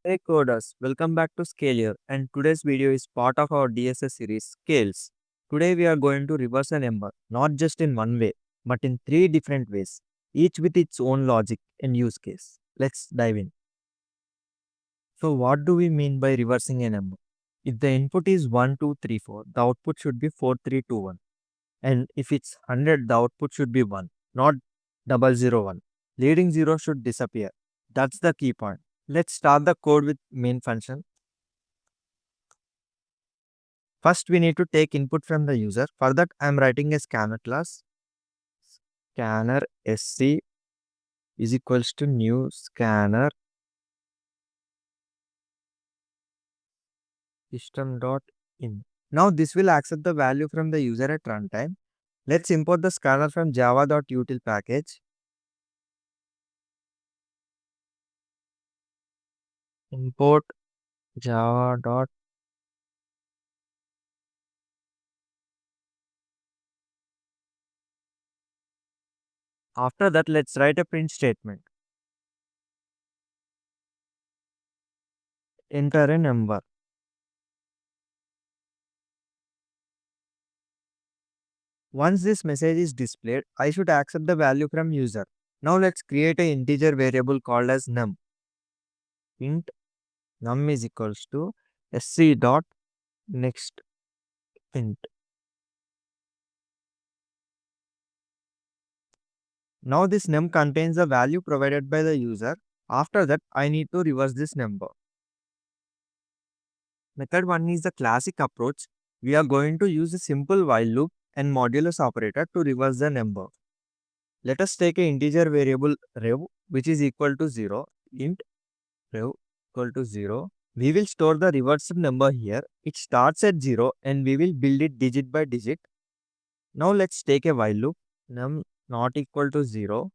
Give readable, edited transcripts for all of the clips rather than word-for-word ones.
Hey coders, welcome back to Scalier, and today's video is part of our DSS series Scales. Today we are going to reverse a number, not just in one way, but in three different ways, each with its own logic and use case. Let's dive in. So what do we mean by reversing a number? If the input is 1, 2, 3, 4, the output should be 4, 3, 2, 1. And if it's 100, the output should be 1, not 001. Leading 0 should disappear. That's the key point. Let's start the code with main function. First, we need to take input from the user. For that, I am writing a scanner class. Scanner sc is equals to new scanner system.in. Now, this will accept the value from the user at runtime. Let's import the scanner from java.util package. Import java. After that, let's write a print statement. Enter a number. Once this message is displayed, I should accept the value from user. Now let's create an integer variable called as num. Int num is equals to sc dot next int. Now this num contains the value provided by the user. After that, I need to reverse this number. Method 1 is the classic approach. We are going to use a simple while loop and modulus operator to reverse the number. Let us take an integer variable rev which is equal to 0. Int rev equal to 0. We will store the reversed number here. It starts at 0 and we will build it digit by digit. Now let's take a while loop. Num not equal to 0.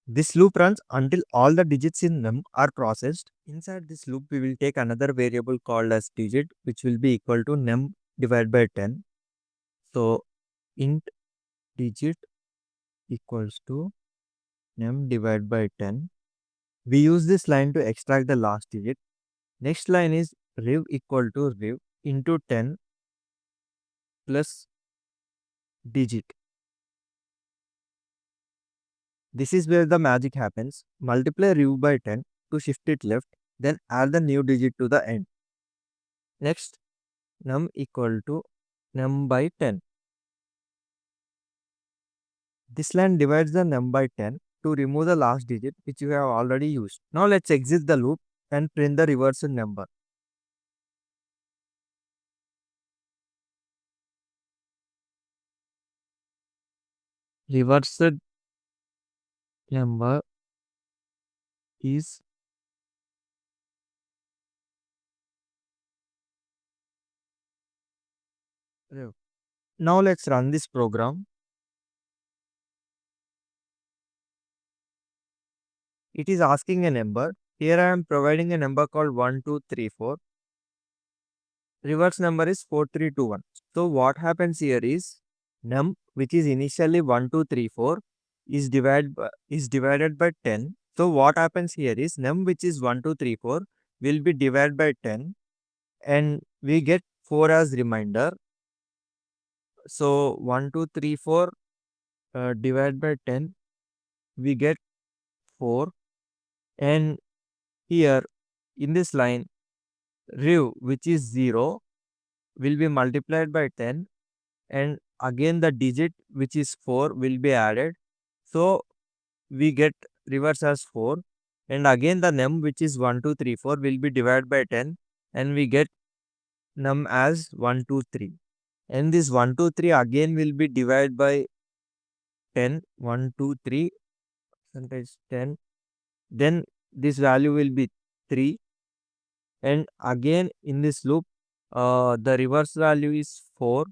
This loop runs until all the digits in num are processed. Inside this loop, we will take another variable called as digit, which will be equal to num divided by 10. So int digit equals to num divided by 10. We use this line to extract the last digit. Next line is rev equal to rev into 10 plus digit. This is where the magic happens. Multiply rev by 10 to shift it left, then add the new digit to the end. Next, num equal to num by 10. This line divides the num by 10 to remove the last digit which you have already used. Now let's exit the loop and print the reversed number. Reversed number is rev. Now let's run this program. It is asking a number. Here I am providing a number called 1, 2, 3, 4. Reverse number is 4, 3, 2, 1. So what happens here is num which is initially 1, 2, 3, 4 is divided by 10. So what happens here is num which is 1, 2, 3, 4 will be divided by 10 and we get 4 as remainder. So 1, 2, 3, 4 divided by 10 we get 4 and here in this line rev which is 0 will be multiplied by 10 and again the digit which is 4 will be added. So we get reverse as 4 and again the num which is 1, 2, 3, 4 will be divided by 10 and we get num as 1, 2, 3. And this 1, 2, 3 again will be divided by 10, 1, 2, 3, percentage 10. Then this value will be 3 and again in this loop the reverse value is 4.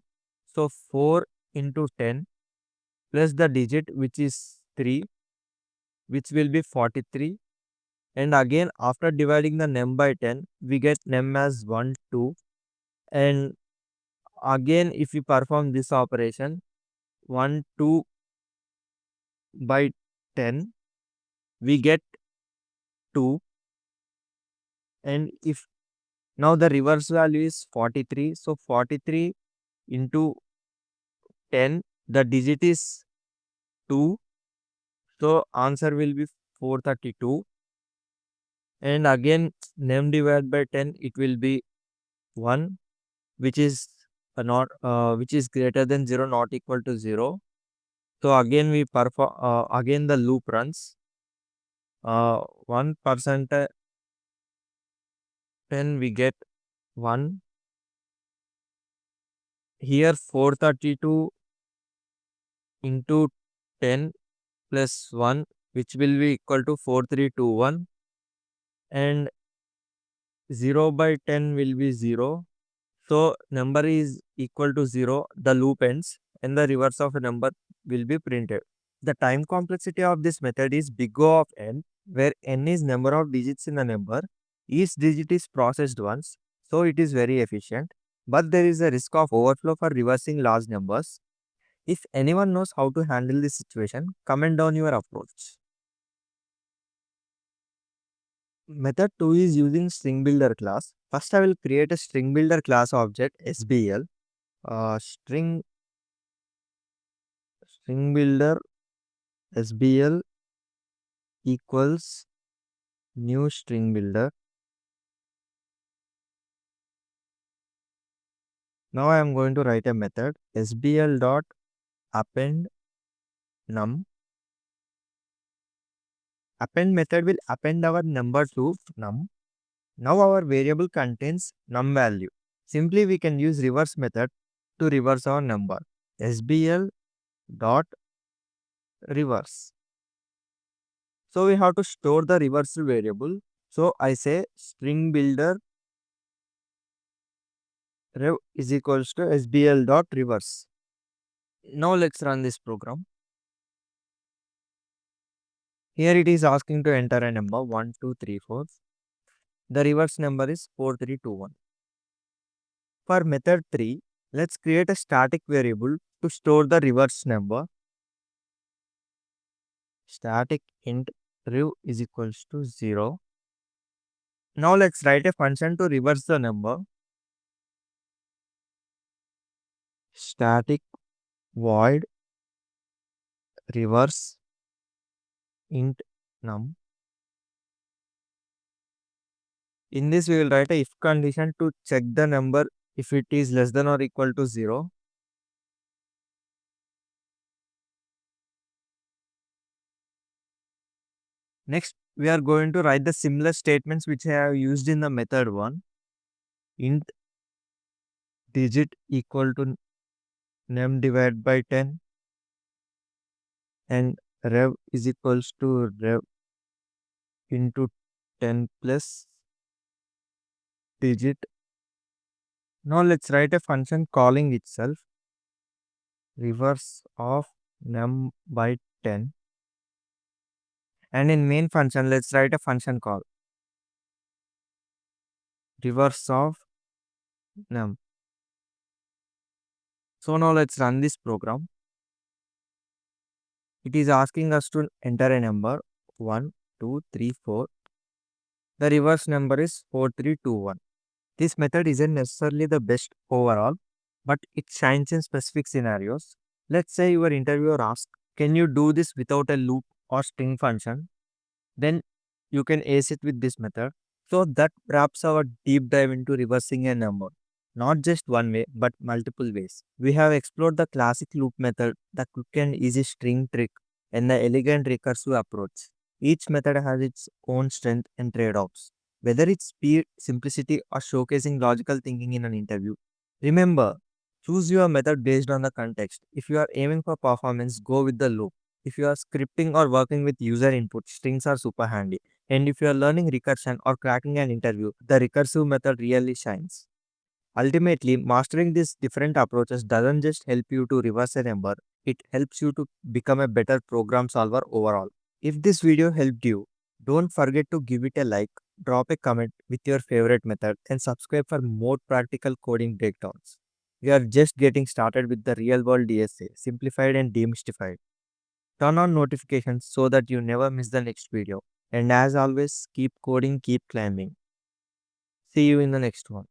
So 4 into 10 plus the digit which is 3 which will be 43 and again after dividing the num by 10 we get num as 1, 2 and again if we perform this operation 1, 2 by 10 we get 2 And if now the reverse value is 43, so 43 into 10, the digit is 2, so answer will be 432. And again, num divided by 10, it will be 1, which is not which is greater than 0, not equal to 0. So again we perform, again the loop runs. 1%, 10 we get 1. Here 432 into 10 plus 1, which will be equal to 4321, and 0 by 10 will be 0. So number is equal to 0, the loop ends, and the reverse of a number will be printed. The time complexity of this method is big O of n, where n is number of digits in a number. Each digit is processed once, so it is very efficient. But there is a risk of overflow for reversing large numbers. If anyone knows how to handle this situation, comment down your approach. Method 2 is using StringBuilder class. First, I will create a StringBuilder class object SBL. StringBuilder SBL equals new StringBuilder. Now I am going to write a method SBL dot append num. Append method will append our number to num. Now our variable contains num value. Simply we can use reverse method to reverse our number. SBL dot reverse. So we have to store the reversal variable. So I say string builder rev is equals to SBL dot reverse. Now let's run this program. Here it is asking to enter a number 1, 2, 3, 4. The reverse number is 4321. For method 3, let's create a static variable to store the reverse number. Static int rev is equals to 0. Now let's write a function to reverse the number. Static void reverse int num. In this we will write a if condition to check the number if it is less than or equal to 0. Next we are going to write the similar statements which I have used in the method 1. Int digit equal to num divided by 10, and rev is equals to rev into 10 plus digit. Now let's write a function calling itself reverse of num by 10, and in main function let's write a function call reverse of num. So now let's run this program. It is asking us to enter a number 1, 2, 3, 4. The reverse number is 4321. This method isn't necessarily the best overall, but it shines in specific scenarios. Let's say your interviewer asks, can you do this without a loop or string function? Then you can ace it with this method. So that wraps our deep dive into reversing a number. Not just one way, but multiple ways. We have explored the classic loop method, the quick and easy string trick, and the elegant recursive approach. Each method has its own strength and trade-offs. Whether it's speed, simplicity, or showcasing logical thinking in an interview, remember, choose your method based on the context. If you are aiming for performance, go with the loop. If you are scripting or working with user input, strings are super handy. And if you are learning recursion or cracking an interview, the recursive method really shines. Ultimately, mastering these different approaches doesn't just help you to reverse a number, it helps you to become a better program solver overall. If this video helped you, don't forget to give it a like, drop a comment with your favorite method, and subscribe for more practical coding breakdowns. We are just getting started with the real world DSA, simplified and demystified. Turn on notifications so that you never miss the next video. And as always, keep coding, keep climbing. See you in the next one.